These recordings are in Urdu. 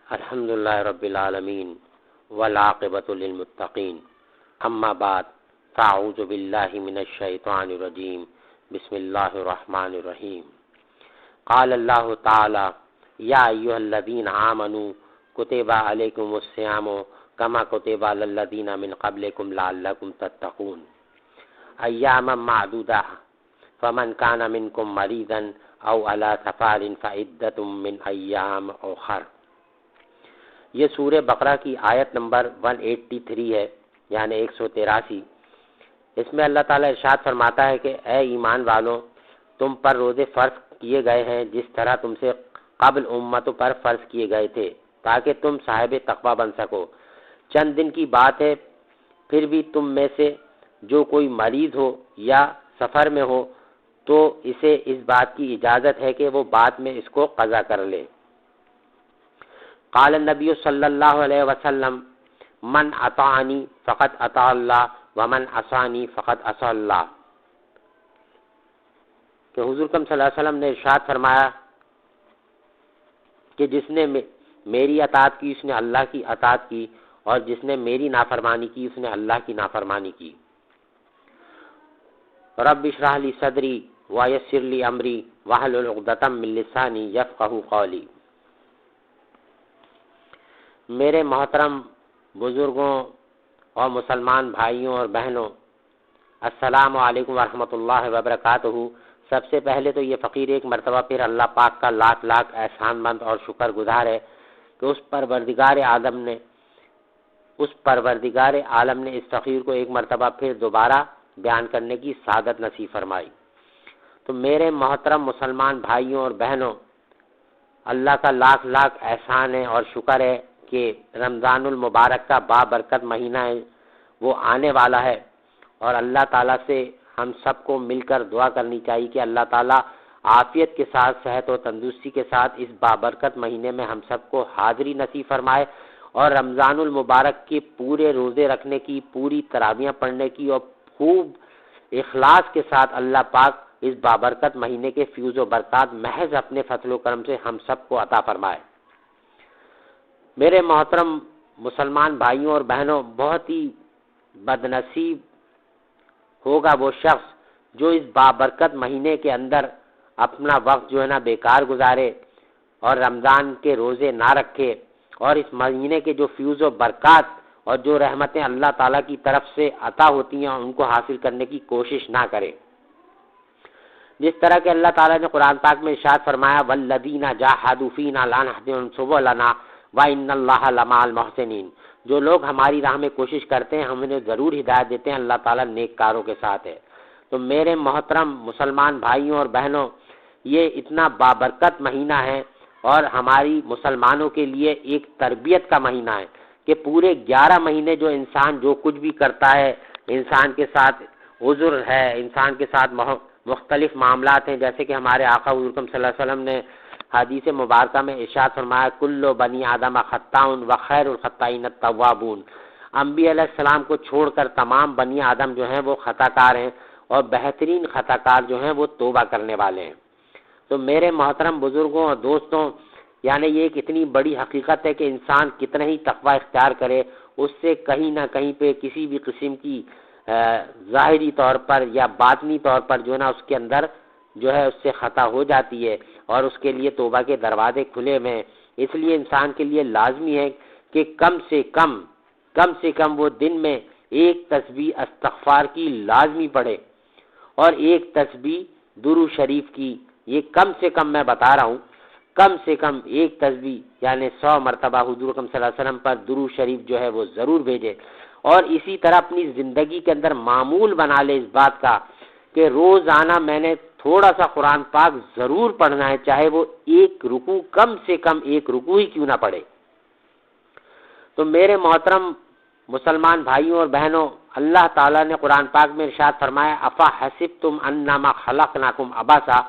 الحمد للہ رب العالمین والعاقبۃ للمتقین اما بعد فاعوذ باللہ من الشیطان الرجیم بسم اللہ الرحمن الرحیم قال اللہ تعالی یا ایھا الذین آمنوا کتب علیکم الصیام کما کتب علی الذین من قبلکم لعلکم تتقون ایاما معدودہ فمن کان منکم مریضا او علی سفر فعدۃ من ایام اخر۔ یہ سورہ بقرہ کی آیت نمبر 183 ہے، یعنی 183۔ اس میں اللہ تعالیٰ ارشاد فرماتا ہے کہ اے ایمان والوں، تم پر روزے فرض کیے گئے ہیں جس طرح تم سے قبل امتوں پر فرض کیے گئے تھے تاکہ تم صاحب تقوی بن سکو۔ چند دن کی بات ہے، پھر بھی تم میں سے جو کوئی مریض ہو یا سفر میں ہو تو اسے اس بات کی اجازت ہے کہ وہ بعد میں اس کو قضا کر لے۔ قال النبی صلی اللہ علیہ وسلم من اطاعنی فقد اطاع اللہ ومن عصانی فقد عصى اللہ، کہ حضور صلی اللہ علیہ وسلم نے ارشاد فرمایا کہ جس نے میری اطاعت کی اس نے اللہ کی اطاعت کی، اور جس نے میری نافرمانی کی اس نے اللہ کی نافرمانی کی۔ رب اشرح لی صدری ویسر لی امری واحلل عقدۃ من لسانی یفقہوا قولی۔ میرے محترم بزرگوں اور مسلمان بھائیوں اور بہنوں، السلام علیکم ورحمۃ اللہ وبرکاتہ۔ سب سے پہلے تو یہ فقیر ایک مرتبہ پھر اللہ پاک کا لاکھ لاکھ احسان مند اور شکر گزار ہے کہ اس پروردگار عالم نے اس فقیر کو ایک مرتبہ پھر دوبارہ بیان کرنے کی سعادت نصیب فرمائی۔ تو میرے محترم مسلمان بھائیوں اور بہنوں، اللہ کا لاکھ لاکھ احسان ہے اور شکر ہے کہ رمضان المبارک کا بابرکت مہینہ ہے، وہ آنے والا ہے، اور اللہ تعالیٰ سے ہم سب کو مل کر دعا کرنی چاہیے کہ اللہ تعالیٰ عافیت کے ساتھ، صحت و تندرستی کے ساتھ اس بابرکت مہینے میں ہم سب کو حاضری نصیب فرمائے، اور رمضان المبارک کے پورے روزے رکھنے کی، پوری تراویحیں پڑھنے کی، اور خوب اخلاص کے ساتھ اللہ پاک اس بابرکت مہینے کے فیوز و برکات محض اپنے فضل و کرم سے ہم سب کو عطا فرمائے۔ میرے محترم مسلمان بھائیوں اور بہنوں، بہت ہی بدنصیب ہوگا وہ شخص جو اس بابرکت مہینے کے اندر اپنا وقت جو ہے نا بیکار گزارے اور رمضان کے روزے نہ رکھے، اور اس مہینے کے جو فیوز و برکات اور جو رحمتیں اللہ تعالیٰ کی طرف سے عطا ہوتی ہیں ان کو حاصل کرنے کی کوشش نہ کرے۔ جس طرح کہ اللہ تعالیٰ نے قرآن پاک میں ارشاد فرمایا والذین جاہدوا فینا لنہدینہم سبلنا وَإِنَّ اللَّهَ لَمَعَ الْمُحْسِنِينَ، جو لوگ ہماری راہ میں کوشش کرتے ہیں ہم انہیں ضرور ہدایت دیتے ہیں، اللہ تعالیٰ نیک کاروں کے ساتھ ہے۔ تو میرے محترم مسلمان بھائیوں اور بہنوں، یہ اتنا بابرکت مہینہ ہے اور ہماری مسلمانوں کے لیے ایک تربیت کا مہینہ ہے کہ پورے 11 مہینے جو انسان جو کچھ بھی کرتا ہے، انسان کے ساتھ عذر ہے، انسان کے ساتھ مختلف معاملات ہیں، جیسے کہ ہمارے آقا حضور صلی اللہ علیہ وسلم نے حدیث مبارکہ میں ارشاد فرمایا کل بنی آدم خطاء وخیر الخطائین التوابون، انبیاء علیہ السلام کو چھوڑ کر تمام بنی آدم جو ہیں وہ خطا کار ہیں، اور بہترین خطا کار جو ہیں وہ توبہ کرنے والے ہیں۔ تو میرے محترم بزرگوں اور دوستوں، یعنی یہ ایک اتنی بڑی حقیقت ہے کہ انسان کتنا ہی تقوی اختیار کرے، اس سے کہیں نہ کہیں پہ کسی بھی قسم کی ظاہری طور پر یا باطنی طور پر جو ہے نا اس کے اندر جو ہے اس سے خطا ہو جاتی ہے، اور اس کے لیے توبہ کے دروازے کھلے ہوئے ہیں۔ اس لیے انسان کے لیے لازمی ہے کہ کم سے کم وہ دن میں ایک تسبیح استغفار کی لازمی پڑھے، اور ایک تسبیح درود شریف کی، یہ کم سے کم میں بتا رہا ہوں، کم سے کم ایک تسبیح یعنی 100 مرتبہ حضور صلی اللہ علیہ وسلم پر درود شریف جو ہے وہ ضرور بھیجے، اور اسی طرح اپنی زندگی کے اندر معمول بنا لے اس بات کا کہ روزانہ میں نے تھوڑا سا قرآن پاک ضرور پڑھنا ہے، چاہے وہ ایک رکوع، کم سے کم ایک رکوع ہی کیوں نہ پڑھے۔ تو میرے محترم مسلمان بھائیوں اور بہنوں، اللہ تعالیٰ نے قرآن پاک میں ارشاد فرمایا افا حسبتم انما خلقناکم عبثا،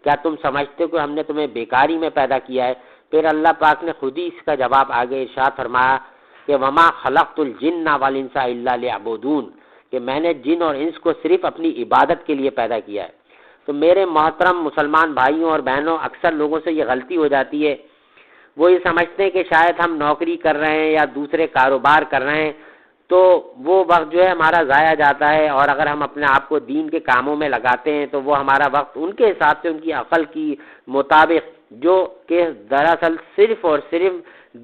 کیا تم سمجھتے ہو کہ ہم نے تمہیں بیکاری میں پیدا کیا ہے؟ پھر اللہ پاک نے خود ہی اس کا جواب آگے ارشاد فرمایا کہ وما خلقت الجن والانس الا لیعبدون، کہ میں نے جن اور انس کو صرف اپنی عبادت کے لیے پیدا کیا ہے۔ تو میرے محترم مسلمان بھائیوں اور بہنوں، اکثر لوگوں سے یہ غلطی ہو جاتی ہے، وہ یہ سمجھتے ہیں کہ شاید ہم نوکری کر رہے ہیں یا دوسرے کاروبار کر رہے ہیں تو وہ وقت جو ہے ہمارا ضائع جاتا ہے، اور اگر ہم اپنے آپ کو دین کے کاموں میں لگاتے ہیں تو وہ ہمارا وقت ان کے حساب سے ان کی عقل کی مطابق، جو کہ دراصل صرف اور صرف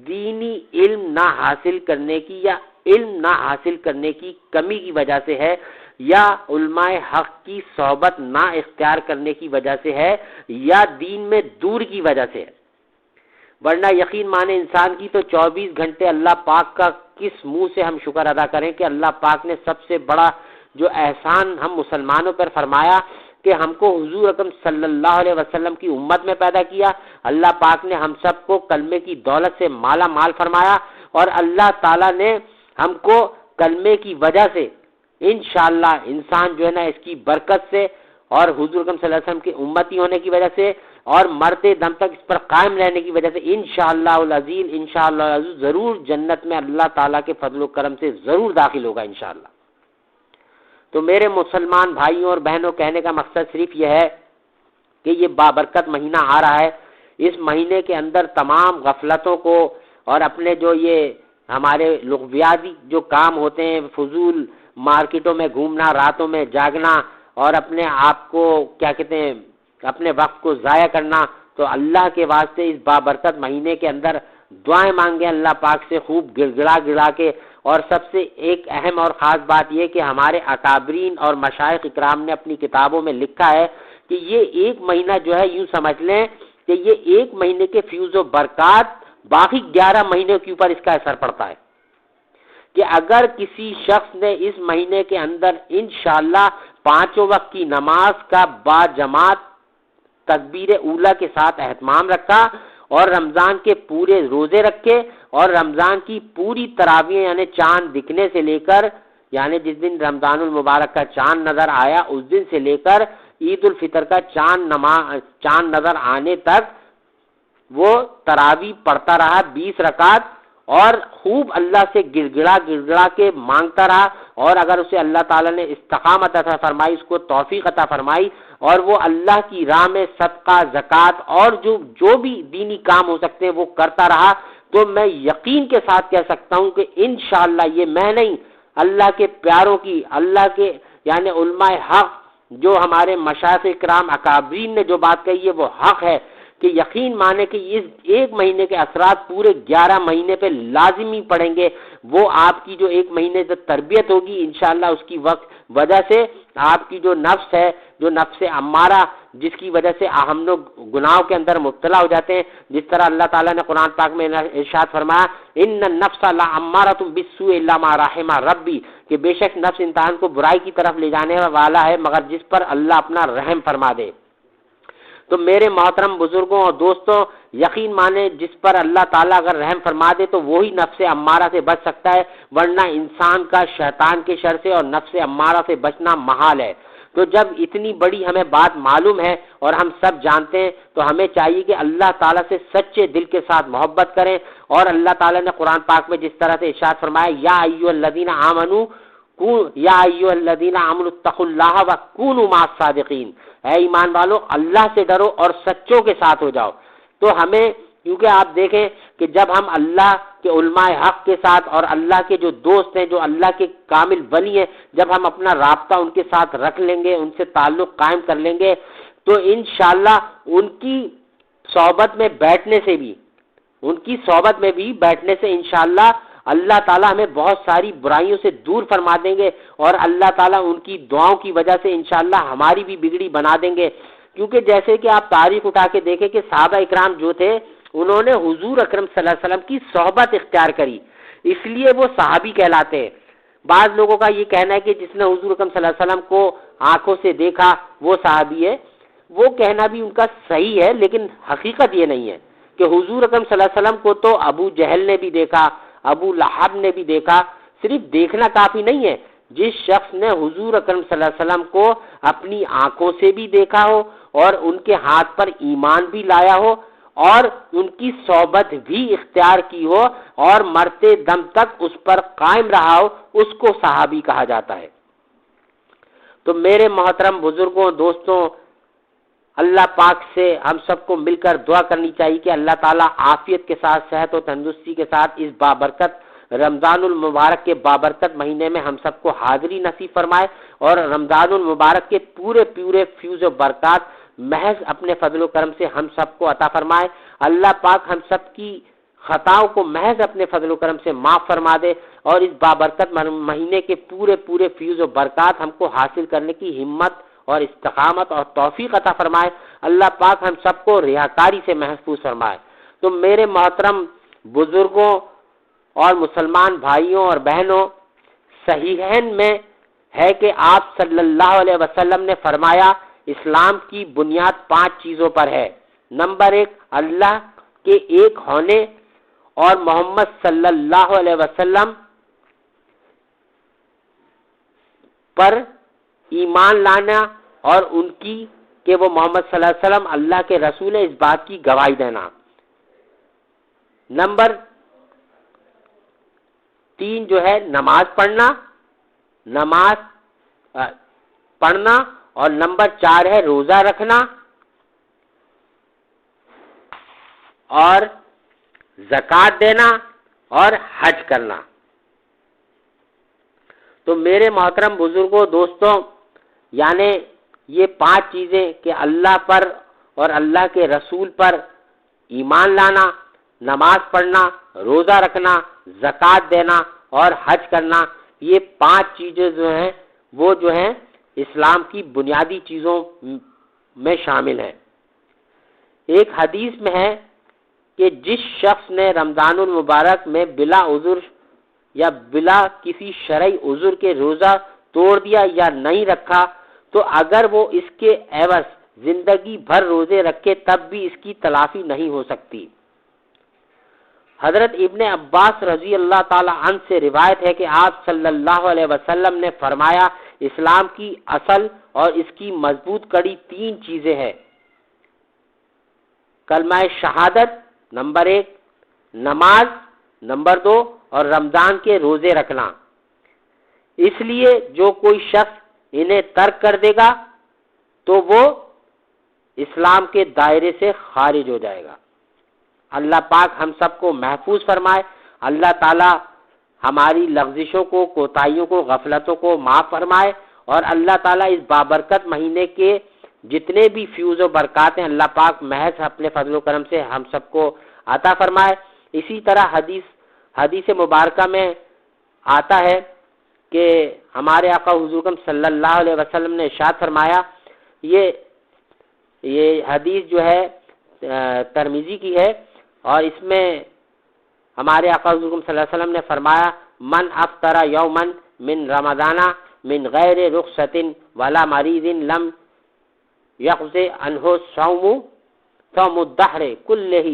دینی علم نہ حاصل کرنے کی یا علم نہ حاصل کرنے کی کمی کی وجہ سے ہے، یا علماء حق کی صحبت نہ اختیار کرنے کی وجہ سے ہے، یا دین میں دور کی وجہ سے ہے۔ ورنہ یقین مانے انسان کی تو 24 گھنٹے اللہ پاک کا کس منہ سے ہم شکر ادا کریں کہ اللہ پاک نے سب سے بڑا جو احسان ہم مسلمانوں پر فرمایا کہ ہم کو حضور اکرم صلی اللہ علیہ وسلم کی امت میں پیدا کیا۔ اللہ پاک نے ہم سب کو کلمے کی دولت سے مالا مال فرمایا، اور اللہ تعالیٰ نے ہم کو کلمے کی وجہ سے انشاءاللہ انسان جو ہے نا اس کی برکت سے اور حضور اکرم صلی اللہ علیہ وسلم کی امتی ہونے کی وجہ سے اور مرتے دم تک اس پر قائم رہنے کی وجہ سے انشاءاللہ العزیز ضرور جنت میں اللہ تعالیٰ کے فضل و کرم سے ضرور داخل ہوگا انشاءاللہ۔ تو میرے مسلمان بھائیوں اور بہنوں، کہنے کا مقصد صرف یہ ہے کہ یہ بابرکت مہینہ آ رہا ہے، اس مہینے کے اندر تمام غفلتوں کو اور اپنے جو یہ ہمارے لغویاتی جو کام ہوتے ہیں، فضول مارکیٹوں میں گھومنا، راتوں میں جاگنا اور اپنے آپ کو کیا کہتے ہیں اپنے وقت کو ضائع کرنا، تو اللہ کے واسطے اس بابرکت مہینے کے اندر دعائیں مانگیں اللہ پاک سے خوب گڑ گڑا کے۔ اور سب سے ایک اہم اور خاص بات یہ کہ ہمارے اکابرین اور مشائخ اکرام نے اپنی کتابوں میں لکھا ہے کہ یہ ایک مہینہ جو ہے یوں سمجھ لیں کہ یہ ایک مہینے کے فیوز و برکات باقی 11 مہینے کے اوپر اس کا اثر پڑتا ہے، کہ اگر کسی شخص نے اس مہینے کے اندر انشاءاللہ 5 وقت کی نماز کا با جماعت تکبیر اولیٰ کے ساتھ اہتمام رکھا اور رمضان کے پورے روزے رکھے اور رمضان کی پوری تراویح یعنی چاند دکھنے سے لے کر، یعنی جس دن رمضان المبارک کا چاند نظر آیا اس دن سے لے کر عید الفطر کا چاند نظر آنے تک وہ تراویح پڑھتا رہا 20 رکعت، اور خوب اللہ سے گڑ گڑا کے مانگتا رہا، اور اگر اسے اللہ تعالیٰ نے استقامت عطا فرمائی، اس کو توفیق عطا فرمائی، اور وہ اللہ کی راہ میں صدقہ، زکوٰۃ اور جو بھی دینی کام ہو سکتے ہیں وہ کرتا رہا، تو میں یقین کے ساتھ کہہ سکتا ہوں کہ انشاءاللہ یہ میں نہیں، اللہ کے پیاروں کی، اللہ کے یعنی علماء حق جو ہمارے مشائخ کرام اکابرین نے جو بات کہی ہے وہ حق ہے، کہ یقین مانے کہ اس ایک مہینے کے اثرات پورے 11 مہینے پہ لازمی پڑیں گے۔ وہ آپ کی جو ایک مہینے سے تربیت ہوگی انشاءاللہ اس کی وجہ سے آپ کی جو نفس ہے، جو نفس امارہ، جس کی وجہ سے ہم لوگ گناہوں کے اندر مبتلا ہو جاتے ہیں، جس طرح اللہ تعالیٰ نے قرآن پاک میں ارشاد فرمایا ان النفس لامارۃ بالسوء الا ما رحم ربی، کہ بے شک نفس انسان کو برائی کی طرف لے جانے والا ہے مگر جس پر اللہ اپنا رحم فرما دے۔ تو میرے محترم بزرگوں اور دوستوں، یقین مانے جس پر اللہ تعالیٰ اگر رحم فرما دے تو وہی نفس امارہ سے بچ سکتا ہے، ورنہ انسان کا شیطان کے شر سے اور نفس امارہ سے بچنا محال ہے۔ تو جب اتنی بڑی ہمیں بات معلوم ہے اور ہم سب جانتے ہیں تو ہمیں چاہیے کہ اللہ تعالیٰ سے سچے دل کے ساتھ محبت کریں، اور اللہ تعالیٰ نے قرآن پاک میں جس طرح سے ارشاد فرمایا یا ایھا الذین آمنوا اتقوا اللہ وکونوا مع الصادقین، اے ایمان والو اللہ سے ڈرو اور سچوں کے ساتھ ہو جاؤ۔ تو ہمیں کیونکہ آپ دیکھیں کہ جب ہم اللہ کے علماء حق کے ساتھ اور اللہ کے جو دوست ہیں جو اللہ کے کامل ولی ہیں، جب ہم اپنا رابطہ ان کے ساتھ رکھ لیں گے، ان سے تعلق قائم کر لیں گے، تو انشاءاللہ ان کی صحبت میں بیٹھنے سے انشاءاللہ اللہ تعالیٰ ہمیں بہت ساری برائیوں سے دور فرما دیں گے، اور اللہ تعالیٰ ان کی دعاؤں کی وجہ سے انشاءاللہ ہماری بھی بگڑی بنا دیں گے۔ کیونکہ جیسے کہ آپ تاریخ اٹھا کے دیکھیں کہ صحابہ اکرام جو تھے انہوں نے حضور اکرم صلی اللہ علیہ وسلم کی صحبت اختیار کری، اس لیے وہ صحابی کہلاتے ہیں۔ بعض لوگوں کا یہ کہنا ہے کہ جس نے حضور اکرم صلی اللہ علیہ وسلم کو آنکھوں سے دیکھا وہ صحابی ہے، وہ کہنا بھی ان کا صحیح ہے، لیکن حقیقت یہ نہیں ہے کہ حضور اکرم صلی اللہ علیہ وسلم کو تو ابو جہل نے بھی دیکھا، ابو لہب نے بھی دیکھا۔ صرف دیکھنا کافی نہیں ہے، جس شخص نے حضور اکرم صلی اللہ علیہ وسلم کو اپنی آنکھوں سے بھی دیکھا ہو اور ان کے ہاتھ پر ایمان بھی لایا ہو اور ان کی صحبت بھی اختیار کی ہو اور مرتے دم تک اس پر قائم رہا ہو، اس کو صحابی کہا جاتا ہے۔ تو میرے محترم بزرگوں دوستوں، اللہ پاک سے ہم سب کو مل کر دعا کرنی چاہیے کہ اللہ تعالیٰ عافیت کے ساتھ، صحت و تندرستی کے ساتھ اس بابرکت رمضان المبارک کے بابرکت مہینے میں ہم سب کو حاضری نصیب فرمائے، اور رمضان المبارک کے پورے فیض و برکات محض اپنے فضل و کرم سے ہم سب کو عطا فرمائے۔ اللہ پاک ہم سب کی خطاؤں کو محض اپنے فضل و کرم سے معاف فرما دے، اور اس بابرکت مہینے کے پورے فیض و برکات ہم کو حاصل کرنے کی ہمت اور استقامت اور توفیق عطا فرمائے۔ اللہ پاک ہم سب کو ریاکاری سے محفوظ فرمائے۔ تو میرے محترم بزرگوں اور مسلمان بھائیوں اور بہنوں، صحیحین میں ہے کہ آپ صلی اللہ علیہ وسلم نے فرمایا اسلام کی بنیاد 5 چیزوں پر ہے۔ نمبر 1، اللہ کے ایک ہونے اور محمد صلی اللہ علیہ وسلم پر ایمان لانا، اور ان کی کہ وہ محمد صلی اللہ علیہ وسلم اللہ کے رسول ہے، اس بات کی گواہی دینا۔ نمبر 3 جو ہے نماز پڑھنا، اور نمبر 4 ہے روزہ رکھنا اور زکوٰۃ دینا اور حج کرنا۔ تو میرے محترم بزرگوں، دوستوں، یعنی یہ 5 چیزیں کہ اللہ پر اور اللہ کے رسول پر ایمان لانا، نماز پڑھنا، روزہ رکھنا، زکوٰۃ دینا اور حج کرنا، یہ 5 چیزیں جو ہیں وہ جو ہیں اسلام کی بنیادی چیزوں میں شامل ہیں۔ ایک حدیث میں ہے کہ جس شخص نے رمضان المبارک میں بلا عذر یا بلا کسی شرعی عذر کے روزہ توڑ دیا یا نہیں رکھا، تو اگر وہ اس کے عوض زندگی بھر روزے رکھے تب بھی اس کی تلافی نہیں ہو سکتی۔ حضرت ابن عباس رضی اللہ تعالی عنہ سے روایت ہے کہ آپ صلی اللہ علیہ وسلم نے فرمایا اسلام کی اصل اور اس کی مضبوط کڑی 3 چیزیں ہیں: کلمہ شہادت نمبر 1، نماز نمبر 2، اور رمضان کے روزے رکھنا۔ اس لیے جو کوئی شخص انہیں ترک کر دے گا تو وہ اسلام کے دائرے سے خارج ہو جائے گا۔ اللہ پاک ہم سب کو محفوظ فرمائے، اللہ تعالی ہماری لغزشوں کو، کوتاہیوں کو، غفلتوں کو معاف فرمائے، اور اللہ تعالیٰ اس بابرکت مہینے کے جتنے بھی فیوز و برکات ہیں اللہ پاک محض اپنے فضل و کرم سے ہم سب کو عطا فرمائے۔ اسی طرح حدیث مبارکہ میں آتا ہے کہ ہمارے آقا حضور اکرم صلی اللہ علیہ وسلم نے ارشاد فرمایا، یہ حدیث جو ہے ترمذی کی ہے، اور اس میں ہمارے آقا حضور اکرم صلی اللہ علیہ وسلم نے فرمایا من افطر یوما من رمضان من غیر رخصت ولا مریض لم یقض عنہ صوم الدہر کلہ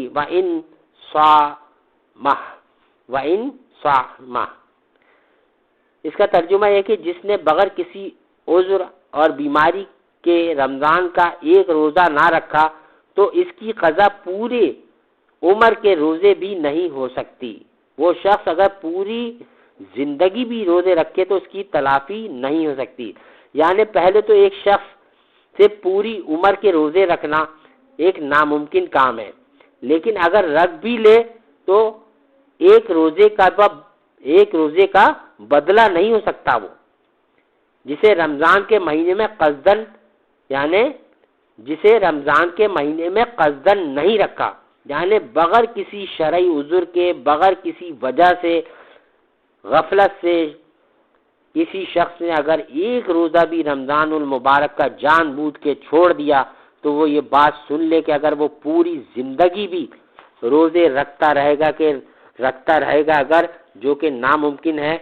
وإن صامہ۔ اس کا ترجمہ یہ کہ جس نے بغیر کسی عذر اور بیماری کے رمضان کا ایک روزہ نہ رکھا تو اس کی قضا پورے عمر کے روزے بھی نہیں ہو سکتی۔ وہ شخص اگر پوری زندگی بھی روزے رکھے تو اس کی تلافی نہیں ہو سکتی۔ یعنی پہلے تو ایک شخص سے پوری عمر کے روزے رکھنا ایک ناممکن کام ہے، لیکن اگر رکھ بھی لے تو ایک روزے کا بدلہ نہیں ہو سکتا۔ وہ جسے رمضان کے مہینے میں قصدن نہیں رکھا، یعنی بغیر کسی شرعی عذر کے، بغیر کسی وجہ سے، غفلت سے کسی شخص نے اگر ایک روزہ بھی رمضان المبارک کا جان بوجھ کے چھوڑ دیا تو وہ یہ بات سن لے کہ اگر وہ پوری زندگی بھی روزے رکھتا رہے گا اگر، جو کہ ناممکن ہے،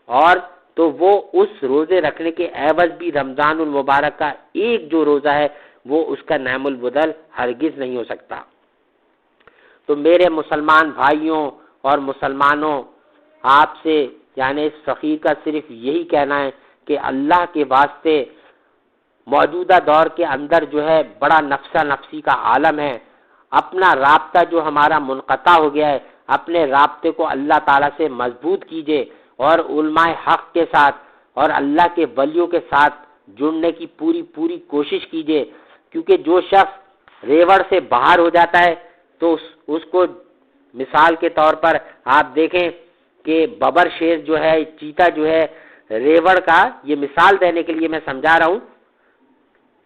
اور تو وہ اس روزے رکھنے کے عوض بھی رمضان المبارک کا ایک جو روزہ ہے وہ اس کا نعم البدل ہرگز نہیں ہو سکتا۔ تو میرے مسلمان بھائیوں اور مسلمانوں، آپ سے یعنی اس فقیر کا صرف یہی کہنا ہے کہ اللہ کے واسطے موجودہ دور کے اندر جو ہے بڑا نفسا نفسی کا عالم ہے، اپنا رابطہ جو ہمارا منقطع ہو گیا ہے، اپنے رابطے کو اللہ تعالیٰ سے مضبوط کیجئے، اور علماء حق کے ساتھ اور اللہ کے ولیوں کے ساتھ جڑنے کی پوری کوشش کیجئے، کیونکہ جو شخص ریوڑ سے باہر ہو جاتا ہے تو اس کو مثال کے طور پر آپ دیکھیں کہ ببر شیر جو ہے، چیتا جو ہے، ریوڑ کا یہ مثال دینے کے لیے میں سمجھا رہا ہوں،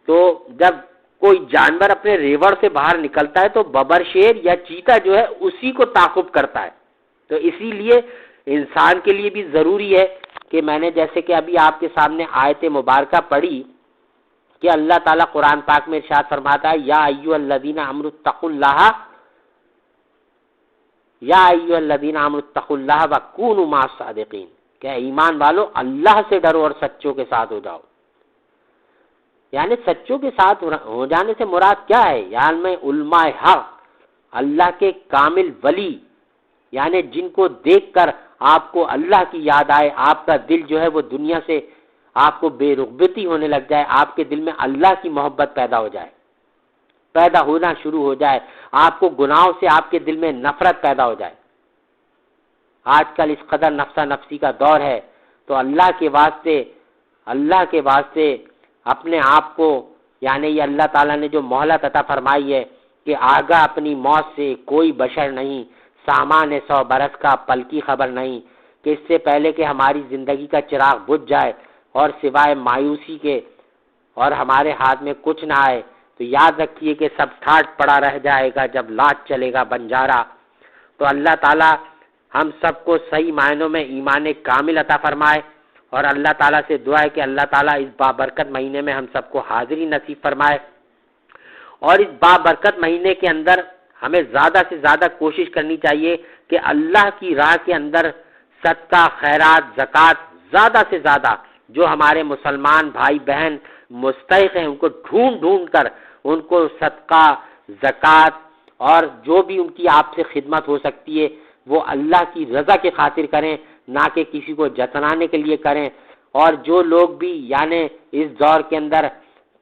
تو جب کوئی جانور اپنے ریوڑ سے باہر نکلتا ہے تو ببر شیر یا چیتا جو ہے اسی کو تعاقب کرتا ہے. تو اسی لیے انسان کے لیے بھی ضروری ہے کہ میں نے جیسے کہ ابھی آپ کے سامنے آیت مبارکہ پڑھی کہ اللہ تعالیٰ قرآن پاک میں ارشاد فرماتا ہے یا ایھا الذین آمنوا اتقوا اللہ، یا ایھا الذین آمنوا اتقوا اللہ وکونوا مع الصادقین، کہ ایمان والو اللہ سے ڈرو اور سچوں کے ساتھ ہو جاؤ. یعنی سچوں کے ساتھ ہو جانے سے مراد کیا ہے؟ یعنی علماء حق، اللہ کے کامل ولی، یعنی جن کو دیکھ کر آپ کو اللہ کی یاد آئے، آپ کا دل جو ہے وہ دنیا سے آپ کو بے رغبتی ہونے لگ جائے، آپ کے دل میں اللہ کی محبت پیدا ہو جائے، پیدا ہونا شروع ہو جائے، آپ کو گناہوں سے آپ کے دل میں نفرت پیدا ہو جائے. آج کل اس قدر نفسا نفسی کا دور ہے، تو اللہ کے واسطے اپنے آپ کو، یعنی یہ اللہ تعالیٰ نے جو مہلت عطا فرمائی ہے کہ آگاہ اپنی موت سے کوئی بشر نہیں، سامان 100 برس کا پل کی خبر نہیں، کہ اس سے پہلے کہ ہماری زندگی کا چراغ بجھ جائے اور سوائے مایوسی کے اور ہمارے ہاتھ میں کچھ نہ آئے، تو یاد رکھیے کہ سب ٹھاٹ پڑا رہ جائے گا جب لاٹ چلے گا بنجارا. تو اللہ تعالیٰ ہم سب کو صحیح معنوں میں ایمان کامل عطا فرمائے، اور اللہ تعالیٰ سے دعا ہے کہ اللہ تعالیٰ اس بابرکت مہینے میں ہم سب کو حاضری نصیب فرمائے، اور اس بابرکت مہینے کے اندر ہمیں زیادہ سے زیادہ کوشش کرنی چاہیے کہ اللہ کی راہ کے اندر صدقہ، خیرات، زکوٰۃ زیادہ سے زیادہ جو ہمارے مسلمان بھائی بہن مستحق ہیں ان کو ڈھونڈ کر ان کو صدقہ، زکوٰۃ اور جو بھی ان کی آپ سے خدمت ہو سکتی ہے وہ اللہ کی رضا کی خاطر کریں، نہ کہ کسی کو جتنانے کے لیے کریں. اور جو لوگ بھی یعنی اس دور کے اندر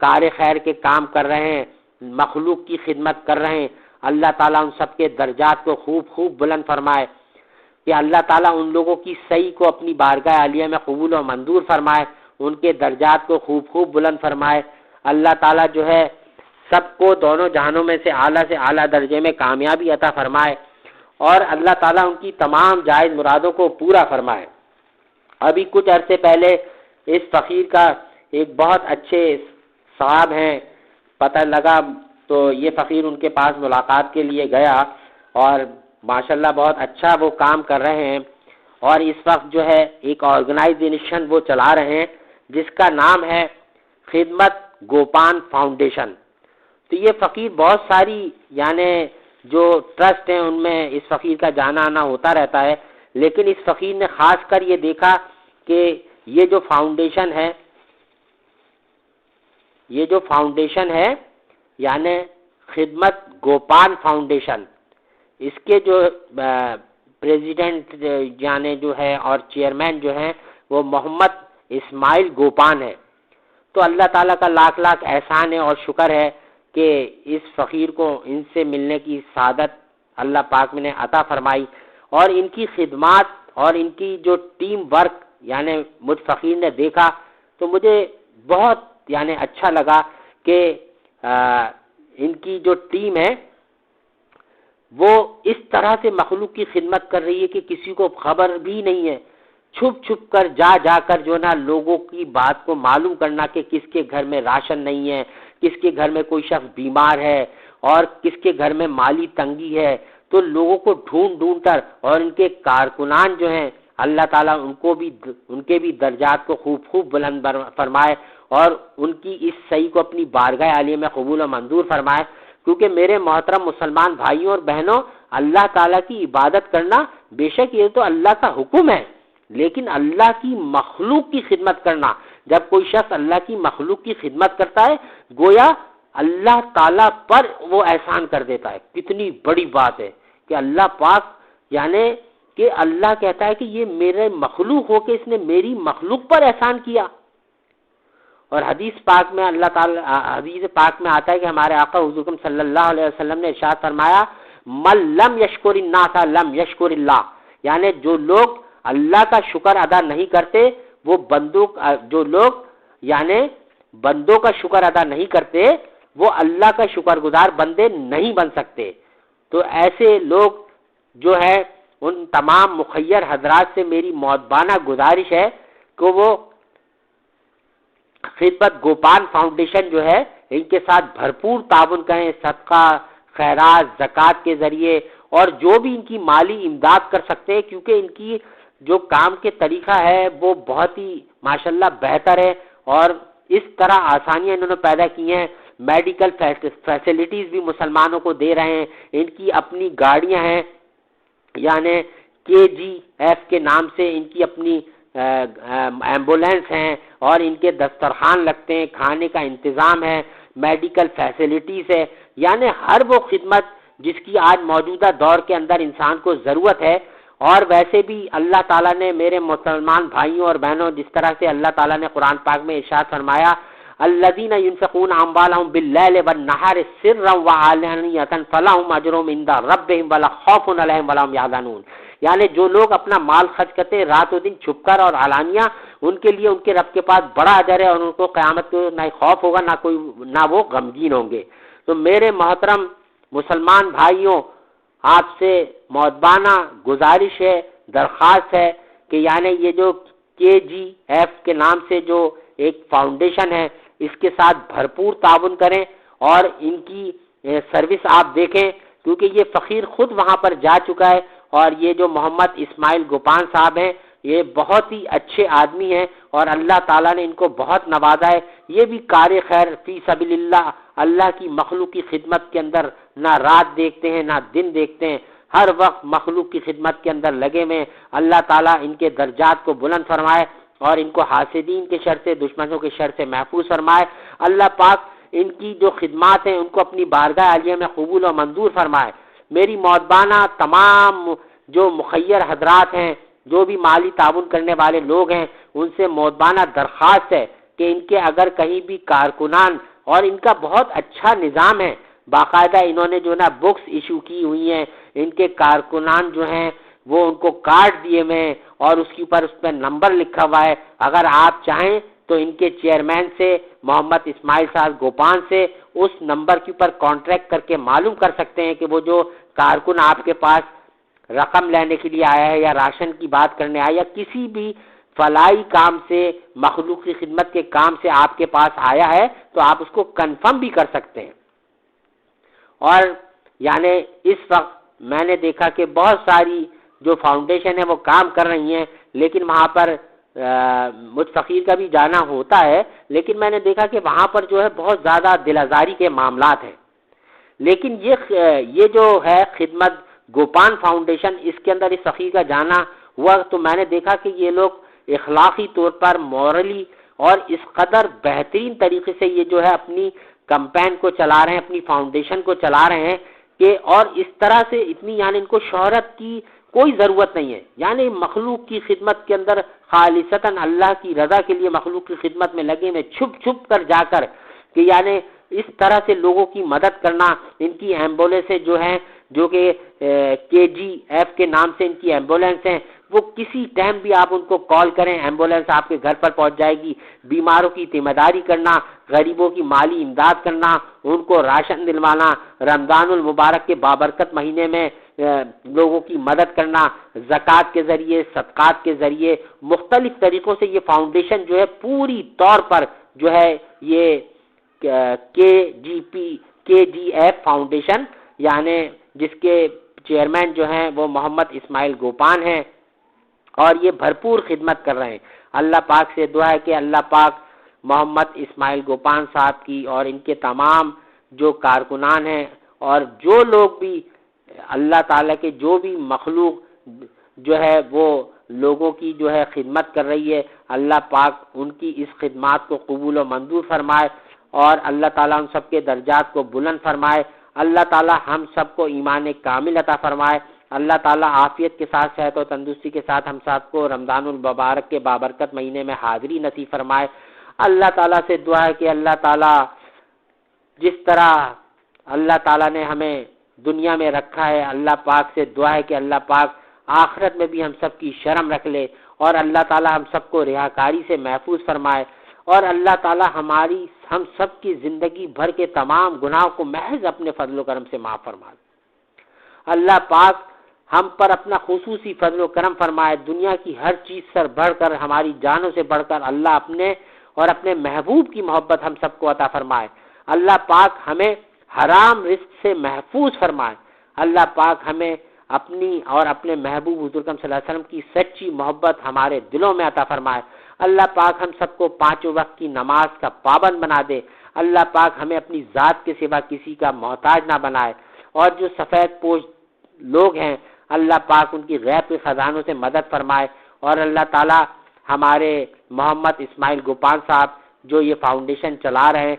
کار خیر کے کام کر رہے ہیں، مخلوق کی خدمت کر رہے ہیں، اللہ تعالیٰ ان سب کے درجات کو خوب بلند فرمائے، کہ اللہ تعالیٰ ان لوگوں کی صحیح کو اپنی بارگاہ عالیہ میں قبول و منظور فرمائے، ان کے درجات کو خوب بلند فرمائے. اللہ تعالیٰ جو ہے سب کو دونوں جہانوں میں سے اعلیٰ درجے میں کامیابی عطا فرمائے، اور اللہ تعالیٰ ان کی تمام جائز مرادوں کو پورا فرمائے. ابھی کچھ عرصے پہلے اس فقیر کا ایک بہت اچھے صاحب ہیں پتہ لگا، تو یہ فقیر ان کے پاس ملاقات کے لیے گیا، اور ماشاءاللہ بہت اچھا وہ کام کر رہے ہیں، اور اس وقت جو ہے ایک آرگنائزیشن وہ چلا رہے ہیں جس کا نام ہے خدمت گوپان فاؤنڈیشن. تو یہ فقیر بہت ساری یعنی جو ٹرسٹ ہیں ان میں اس فقیر کا جانا آنا ہوتا رہتا ہے، لیکن اس فقیر نے خاص کر یہ دیکھا کہ یہ جو فاؤنڈیشن ہے یعنی خدمت گوپان فاؤنڈیشن، اس کے جو پریزیڈنٹ یعنی جو ہے اور چیئرمین جو ہیں وہ محمد اسماعیل گوپان ہے. تو اللہ تعالیٰ کا لاکھ احسان ہے اور شکر ہے کہ اس فقیر کو ان سے ملنے کی سعادت اللہ پاک نے عطا فرمائی، اور ان کی خدمات اور ان کی جو ٹیم ورک یعنی مجھ فقیر نے دیکھا تو مجھے بہت یعنی اچھا لگا کہ ان کی جو ٹیم ہے وہ اس طرح سے مخلوق کی خدمت کر رہی ہے کہ کسی کو خبر بھی نہیں ہے، چھپ کر جا کر جو نا لوگوں کی بات کو معلوم کرنا کہ کس کے گھر میں راشن نہیں ہے، کس کے گھر میں کوئی شخص بیمار ہے اور کس کے گھر میں مالی تنگی ہے. تو لوگوں کو ڈھونڈ کر، اور ان کے کارکنان جو ہیں اللہ تعالیٰ ان کے بھی درجات کو خوب بلند فرمائے، اور ان کی اس صحیح کو اپنی بارگاہ عالیہ میں قبول و منظور فرمائے. کیونکہ میرے محترم مسلمان بھائیوں اور بہنوں، اللہ تعالیٰ کی عبادت کرنا بے شک یہ تو اللہ کا حکم ہے، لیکن اللہ کی مخلوق کی خدمت کرنا، جب کوئی شخص اللہ کی مخلوق کی خدمت کرتا ہے گویا اللہ تعالیٰ پر وہ احسان کر دیتا ہے. کتنی بڑی بات ہے کہ اللہ پاک یعنی کہ اللہ کہتا ہے کہ یہ میرے مخلوق ہو کے اس نے میری مخلوق پر احسان کیا. اور حدیث پاک میں آتا ہے کہ ہمارے آقا حضور صلی اللہ علیہ وسلم نے ارشاد فرمایا من لم یشکر الناس لم یشکر اللہ، یعنی جو لوگ اللہ کا شکر ادا نہیں کرتے وہ بندوں کا شکر ادا نہیں کرتے وہ اللہ کا شکر گزار بندے نہیں بن سکتے۔ تو ایسے لوگ جو ہے ان تمام مخیر حضرات سے میری مؤدبانہ گزارش ہے کہ وہ خدمت گوپال فاؤنڈیشن جو ہے ان کے ساتھ بھرپور تعاون کریں، صدقہ، خیرات، زکوٰۃ کے ذریعے، اور جو بھی ان کی مالی امداد کر سکتے ہیں، کیونکہ ان کی جو کام کے طریقہ ہے وہ بہت ہی ماشاءاللہ بہتر ہے، اور اس طرح آسانیاں انہوں نے پیدا کی ہیں۔ میڈیکل فیسلٹیز بھی مسلمانوں کو دے رہے ہیں، ان کی اپنی گاڑیاں ہیں، یعنی KGF کے نام سے ان کی اپنی ایمبولینس ہیں، اور ان کے دسترخوان لگتے ہیں، کھانے کا انتظام ہے، میڈیکل فیسلٹیز ہے، یعنی ہر وہ خدمت جس کی آج موجودہ دور کے اندر انسان کو ضرورت ہے۔ اور ویسے بھی اللہ تعالیٰ نے میرے مسلمان بھائیوں اور بہنوں، جس طرح سے اللہ تعالیٰ نے قرآن پاک میں ارشاد فرمایا الذین ينفقون اموالهم باللیل والنہار سرا وعلانیۃ فلہم اجرہم عند ربہم ولا خوف علیہم ولا هم یحزنون، یعنی جو لوگ اپنا مال خرچ کرتے ہیں رات و دن چھپ کر اور علانیہ، ان کے لیے ان کے رب کے پاس بڑا اجر ہے، اور ان کو قیامت کو نہ خوف ہوگا نہ وہ غمگین ہوں گے۔ تو میرے محترم مسلمان بھائیوں، آپ سے مؤدبانہ گزارش ہے، درخواست ہے کہ یعنی یہ جو KGF کے نام سے جو ایک فاؤنڈیشن ہے، اس کے ساتھ بھرپور تعاون کریں، اور ان کی سروس آپ دیکھیں، کیونکہ یہ فقیر خود وہاں پر جا چکا ہے، اور یہ جو محمد اسماعیل گوپان صاحب ہیں یہ بہت ہی اچھے آدمی ہیں، اور اللہ تعالیٰ نے ان کو بہت نوازا ہے۔ یہ بھی کار خیر فی سبیل اللہ، اللہ کی مخلوق کی خدمت کے اندر نہ رات دیکھتے ہیں نہ دن دیکھتے ہیں، ہر وقت مخلوق کی خدمت کے اندر لگے ہوئے۔ اللہ تعالیٰ ان کے درجات کو بلند فرمائے، اور ان کو حاسدین کے شر سے، دشمنوں کے شر سے محفوظ فرمائے۔ اللہ پاک ان کی جو خدمات ہیں ان کو اپنی بارگاہ عالیہ میں قبول و منظور فرمائے۔ میری مؤدبانہ تمام جو مخیر حضرات ہیں، جو بھی مالی تعاون کرنے والے لوگ ہیں، ان سے مؤدبانہ درخواست ہے کہ ان کے اگر کہیں بھی کارکنان، اور ان کا بہت اچھا نظام ہے، باقاعدہ انہوں نے جو نا بکس ایشو کی ہوئی ہیں، ان کے کارکنان جو ہیں وہ ان کو کارڈ دیے ہوئے ہیں، اور اس کے اوپر اس پہ نمبر لکھا ہوا ہے۔ اگر آپ چاہیں تو ان کے چیئرمین سے، محمد اسماعیل صاحب گوپان سے، اس نمبر کے اوپر کانٹیکٹ کر کے معلوم کر سکتے ہیں کہ وہ جو کارکن آپ کے پاس رقم لینے کے لیے آیا ہے، یا راشن کی بات کرنے آیا، یا کسی بھی فلاحی کام سے، مخلوق کی خدمت کے کام سے آپ کے پاس آیا ہے، تو آپ اس کو کنفرم بھی کر سکتے ہیں۔ اور یعنی اس وقت میں نے دیکھا کہ بہت ساری جو فاؤنڈیشن ہے وہ کام کر رہی ہیں، لیکن وہاں پر مجھ فقیر کا بھی جانا ہوتا ہے، لیکن میں نے دیکھا کہ وہاں پر جو ہے بہت زیادہ دل آزاری کے معاملات ہیں۔ لیکن یہ جو ہے خدمت گوپان فاؤنڈیشن، اس کے اندر اس فقیر کا جانا ہوا تو میں نے دیکھا کہ یہ لوگ اخلاقی طور پر، مورلی، اور اس قدر بہترین طریقے سے یہ جو ہے اپنی کمپین کو چلا رہے ہیں، اپنی فاؤنڈیشن کو چلا رہے ہیں، کہ اور اس طرح سے اتنی یعنی ان کو شہرت کی کوئی ضرورت نہیں ہے، یعنی مخلوق کی خدمت کے اندر خالصتاً اللہ کی رضا کے لیے مخلوق کی خدمت میں لگے ہوئے، چھپ چھپ کر جا کر، کہ یعنی اس طرح سے لوگوں کی مدد کرنا۔ ان کی ایمبولینسیں جو ہیں، جو کہ KGF کے نام سے ان کی ایمبولینس ہیں، وہ کسی ٹائم بھی آپ ان کو کال کریں، ایمبولینس آپ کے گھر پر پہنچ جائے گی۔ بیماروں کی تیمارداری کرنا، غریبوں کی مالی امداد کرنا، ان کو راشن دلوانا، رمضان المبارک کے بابرکت مہینے میں لوگوں کی مدد کرنا، زکوٰۃ کے ذریعے، صدقات کے ذریعے، مختلف طریقوں سے یہ فاؤنڈیشن جو ہے پوری طور پر جو ہے یہ KGF فاؤنڈیشن، یعنی جس کے چیئرمین جو ہیں وہ محمد اسماعیل گوپان ہیں، اور یہ بھرپور خدمت کر رہے ہیں۔ اللہ پاک سے دعا ہے کہ اللہ پاک محمد اسماعیل گوپان صاحب کی اور ان کے تمام جو کارکنان ہیں، اور جو لوگ بھی اللہ تعالیٰ کے جو بھی مخلوق جو ہے وہ لوگوں کی جو ہے خدمت کر رہی ہے، اللہ پاک ان کی اس خدمات کو قبول و منظور فرمائے، اور اللہ تعالیٰ ان سب کے درجات کو بلند فرمائے۔ اللہ تعالیٰ ہم سب کو ایمان کامل عطا فرمائے۔ اللہ تعالیٰ عافیت کے ساتھ، صحت و تندرستی کے ساتھ ہم سب کو رمضان المبارک کے بابرکت مہینے میں حاضری نصیب فرمائے۔ اللہ تعالیٰ سے دعا ہے کہ اللہ تعالیٰ جس طرح اللہ تعالیٰ نے ہمیں دنیا میں رکھا ہے، اللہ پاک سے دعا ہے کہ اللہ پاک آخرت میں بھی ہم سب کی شرم رکھ لے، اور اللہ تعالیٰ ہم سب کو ریاکاری سے محفوظ فرمائے، اور اللہ تعالی ہم سب کی زندگی بھر کے تمام گناہوں کو محض اپنے فضل و کرم سے معاف فرما دے۔ اللہ پاک ہم پر اپنا خصوصی فضل و کرم فرمائے، دنیا کی ہر چیز سے بڑھ کر، ہماری جانوں سے بڑھ کر اللہ اپنے اور اپنے محبوب کی محبت ہم سب کو عطا فرمائے۔ اللہ پاک ہمیں حرام رزق سے محفوظ فرمائے۔ اللہ پاک ہمیں اپنی اور اپنے محبوب حضور اکرم صلی اللہ علیہ وسلم کی سچی محبت ہمارے دلوں میں عطا فرمائے۔ اللہ پاک ہم سب کو 5 وقت کی نماز کا پابند بنا دے۔ اللہ پاک ہمیں اپنی ذات کے سوا کسی کا محتاج نہ بنائے، اور جو سفید پوش لوگ ہیں اللہ پاک ان کی غیب کے خزانوں سے مدد فرمائے، اور اللہ تعالی ہمارے محمد اسماعیل گوپال صاحب جو یہ فاؤنڈیشن چلا رہے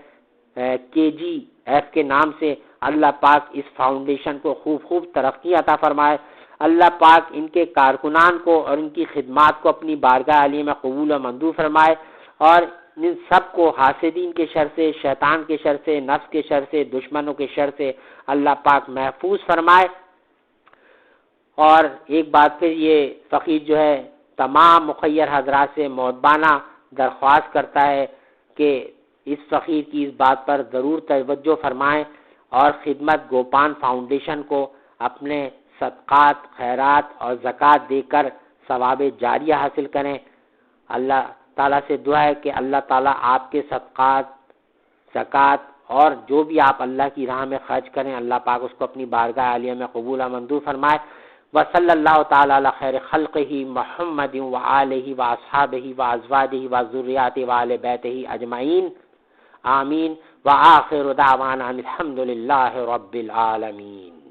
ہیں KGF کے نام سے، اللہ پاک اس فاؤنڈیشن کو خوب ترقی عطا فرمائے۔ اللہ پاک ان کے کارکنان کو اور ان کی خدمات کو اپنی بارگاہ عالیہ میں قبول و منظور فرمائے، اور ان سب کو حاسدین کے شر سے، شیطان کے شر سے، نفس کے شر سے، دشمنوں کے شر سے اللہ پاک محفوظ فرمائے۔ اور ایک بات پھر یہ فقیر جو ہے تمام مخیر حضرات سے مؤدبانہ درخواست کرتا ہے کہ اس فقیر کی اس بات پر ضرور توجہ فرمائیں اور خدمت گوپان فاؤنڈیشن کو اپنے صدقات، خیرات اور زکوٰۃ دے کر ثواب جاریہ حاصل کریں۔ اللہ تعالیٰ سے دعا ہے کہ اللہ تعالیٰ آپ کے صدقات، زکوٰۃ اور جو بھی آپ اللہ کی راہ میں خرچ کریں اللہ پاک اس کو اپنی بارگاہ عالیہ میں قبول و منظور فرمائے۔ وصلی اللہ تعالی علی خیر خلقہ محمد وآلہ واصحابہ وازواجہ وذریاتہ وآل بیتہ اجمعین، آمین۔ وآخر دعوانا الحمد للہ رب العالمین۔